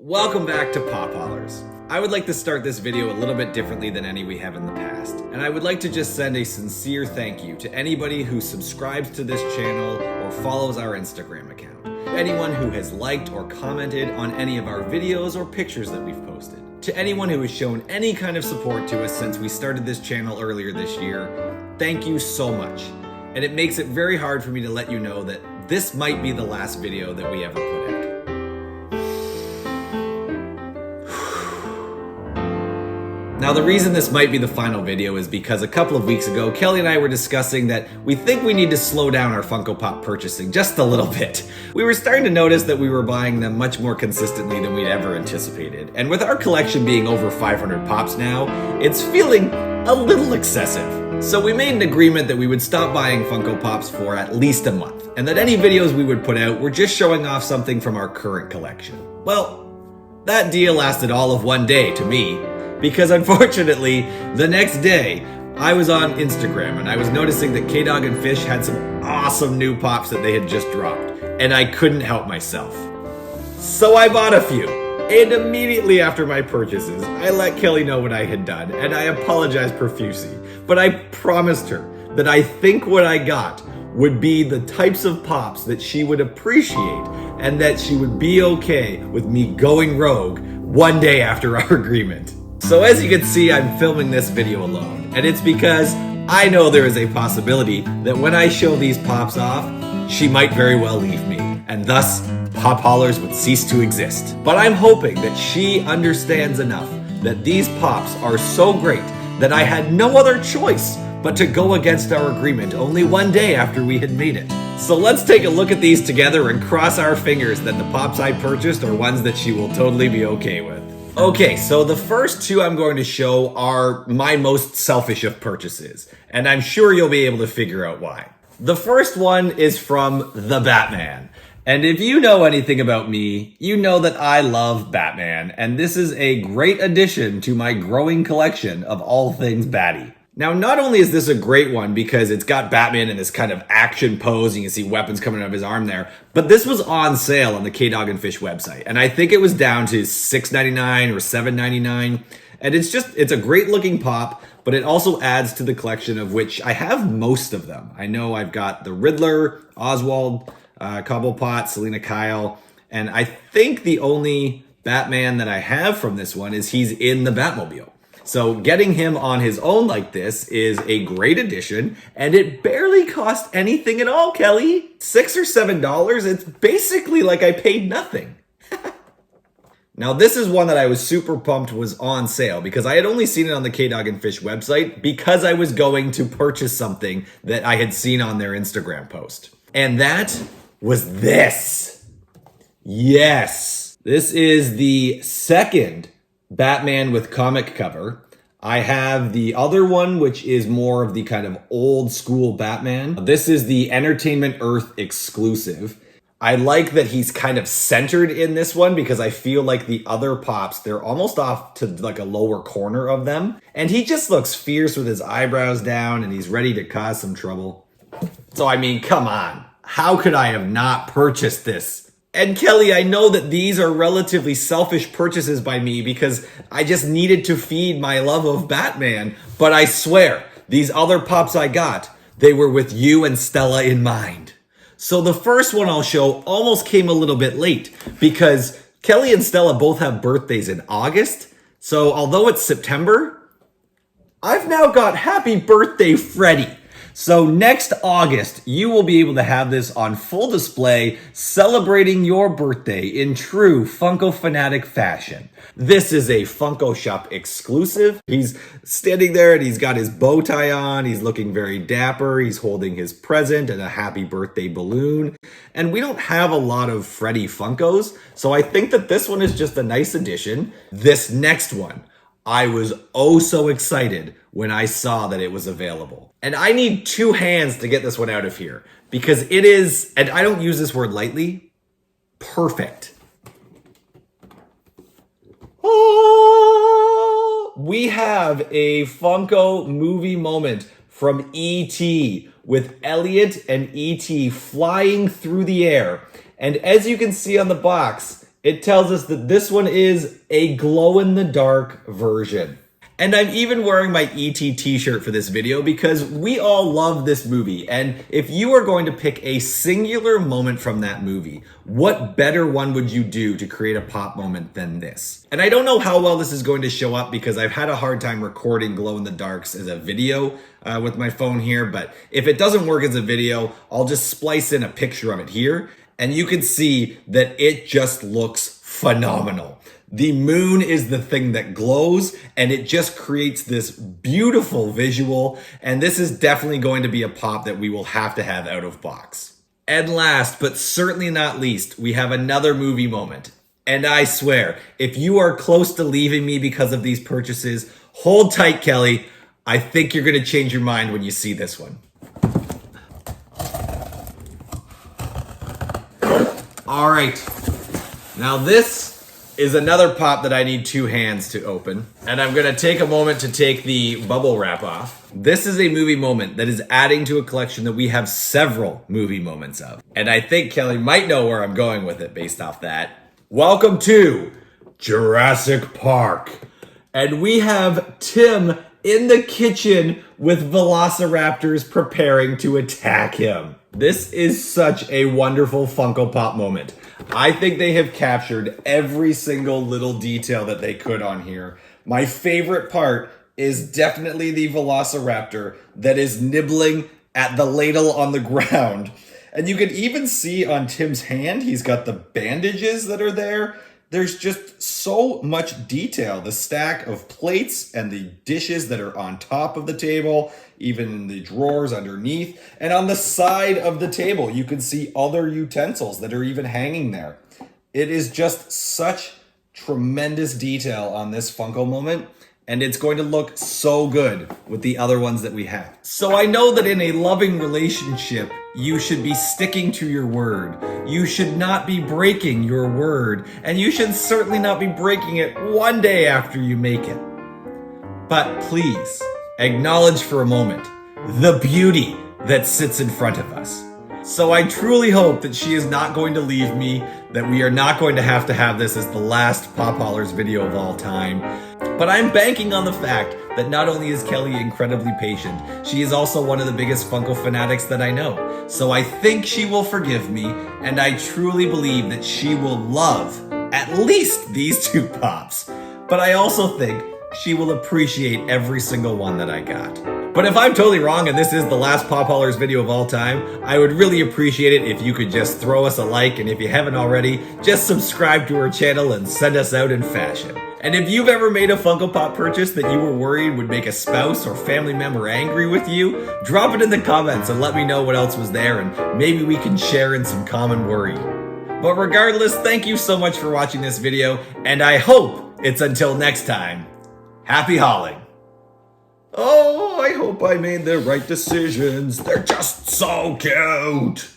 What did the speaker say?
Welcome back to Pop Hollers. I would like to start this video a little bit differently than any we have in the past. And I would like to just send a sincere thank you to anybody who subscribes to this channel or follows our Instagram account. Anyone who has liked or commented on any of our videos or pictures that we've posted. To anyone who has shown any kind of support to us since we started this channel earlier this year, thank you so much. And it makes it very hard for me to let you know that this might be the last video that we ever put out. Now, the reason this might be the final video is because a couple of weeks ago, Kelly and I were discussing that we think we need to slow down our Funko Pop purchasing just a little bit. We were starting to notice that we were buying them much more consistently than we'd ever anticipated. And with our collection being over 500 Pops now, it's feeling a little excessive. So we made an agreement that we would stop buying Funko Pops for at least a month, and that any videos we would put out were just showing off something from our current collection. Well, that deal lasted all of one day to me. Because unfortunately, the next day, I was on Instagram and I was noticing that K-Dog and Fish had some awesome new pops that they had just dropped. And I couldn't help myself. So I bought a few. And immediately after my purchases, I let Kelly know what I had done. And I apologized profusely. But I promised her that I think what I got would be the types of pops that she would appreciate. And that she would be okay with me going rogue one day after our agreement. So as you can see, I'm filming this video alone, and it's because I know there is a possibility that when I show these pops off, she might very well leave me, and thus Pop Hollers would cease to exist. But I'm hoping that she understands enough that these pops are so great that I had no other choice but to go against our agreement only one day after we had made it. So let's take a look at these together and cross our fingers that the pops I purchased are ones that she will totally be okay with. Okay, so the first two I'm going to show are my most selfish of purchases, and I'm sure you'll be able to figure out why. The first one is from the Batman. And if you know anything about me, you know that I love Batman, and this is a great addition to my growing collection of all things Batty. Now, not only is this a great one because it's got Batman in this kind of action pose, and you can see weapons coming out of his arm there, but this was on sale on the K-Dog and Fish website, and I think it was down to $6.99 or $7.99, and it's a great looking pop, but it also adds to the collection of which I have most of them. I know I've got the Riddler, Oswald, Cobblepot, Selena Kyle, and I think the only Batman that I have from this one is he's in the Batmobile. So getting him on his own like this is a great addition, and it barely cost anything at all, Kelly. $6 or $7, it's basically like I paid nothing. Now this is one that I was super pumped was on sale because I had only seen it on the K-Dog and Fish website because I was going to purchase something that I had seen on their Instagram post. And that was this. Yes, this is the second Batman with comic cover. I have the other one, which is more of the kind of old school Batman. This is the Entertainment Earth exclusive. I like that he's kind of centered in this one because I feel like the other pops, they're almost off to like a lower corner of them. And he just looks fierce with his eyebrows down and he's ready to cause some trouble. So I mean, come on. How could I have not purchased this? And Kelly, I know that these are relatively selfish purchases by me because I just needed to feed my love of Batman. But I swear, these other pops I got, they were with you and Stella in mind. So the first one I'll show almost came a little bit late because Kelly and Stella both have birthdays in August. So although it's September, I've now got Happy Birthday Freddy. So next August, you will be able to have this on full display, celebrating your birthday in true Funko fanatic fashion. This is a Funko Shop exclusive. He's standing there and he's got his bow tie on. He's looking very dapper. He's holding his present and a happy birthday balloon. And we don't have a lot of Freddy Funkos, so I think that this one is just a nice addition. This next one, I was oh so excited when I saw that it was available. And I need two hands to get this one out of here because it is, and I don't use this word lightly, perfect. Oh, we have a Funko movie moment from E.T. with Elliot and E.T. flying through the air. And as you can see on the box, It tells us that this one is a glow-in-the-dark version. And I'm even wearing my E.T. t-shirt for this video because we all love this movie. And if you are going to pick a singular moment from that movie, what better one would you do to create a pop moment than this? And I don't know how well this is going to show up because I've had a hard time recording glow-in-the-darks as a video with my phone here. But if it doesn't work as a video, I'll just splice in a picture of it here. And you can see that it just looks phenomenal. The moon is the thing that glows, and it just creates this beautiful visual, and this is definitely going to be a pop that we will have to have out of box. And last, but certainly not least, we have another movie moment. And I swear, if you are close to leaving me because of these purchases, hold tight, Kelly. I think you're going to change your mind when you see this one. All right, now this is another pop that I need two hands to open. And I'm gonna take a moment to take the bubble wrap off. This is a movie moment that is adding to a collection that we have several movie moments of. And I think Kelly might know where I'm going with it based off that. Welcome to Jurassic Park. And we have Tim in the kitchen with velociraptors preparing to attack him. This is such a wonderful Funko Pop moment. I think they have captured every single little detail that they could on here. My favorite part is definitely the velociraptor that is nibbling at the ladle on the ground. And you can even see on Tim's hand, he's got the bandages that are there. There's just so much detail. The stack of plates and the dishes that are on top of the table, even in the drawers underneath. And on the side of the table, you can see other utensils that are even hanging there. It is just such tremendous detail on this Funko moment. And it's going to look so good with the other ones that we have. So I know that in a loving relationship, you should be sticking to your word. You should not be breaking your word. And you should certainly not be breaking it one day after you make it. But please, acknowledge for a moment the beauty that sits in front of us. So I truly hope that she is not going to leave me, that we are not going to have this as the last Pop Hollers video of all time. But I'm banking on the fact that not only is Kelly incredibly patient, she is also one of the biggest Funko fanatics that I know. So I think she will forgive me, and I truly believe that she will love at least these two pops. But I also think she will appreciate every single one that I got. But if I'm totally wrong and this is the last Pop Hollers video of all time, I would really appreciate it if you could just throw us a like, and if you haven't already, just subscribe to our channel and send us out in fashion. And if you've ever made a Funko Pop purchase that you were worried would make a spouse or family member angry with you, drop it in the comments and let me know what else was there, and maybe we can share in some common worry. But regardless, thank you so much for watching this video, and I hope it's until next time. Happy hauling! Oh, I hope I made the right decisions. They're just so cute.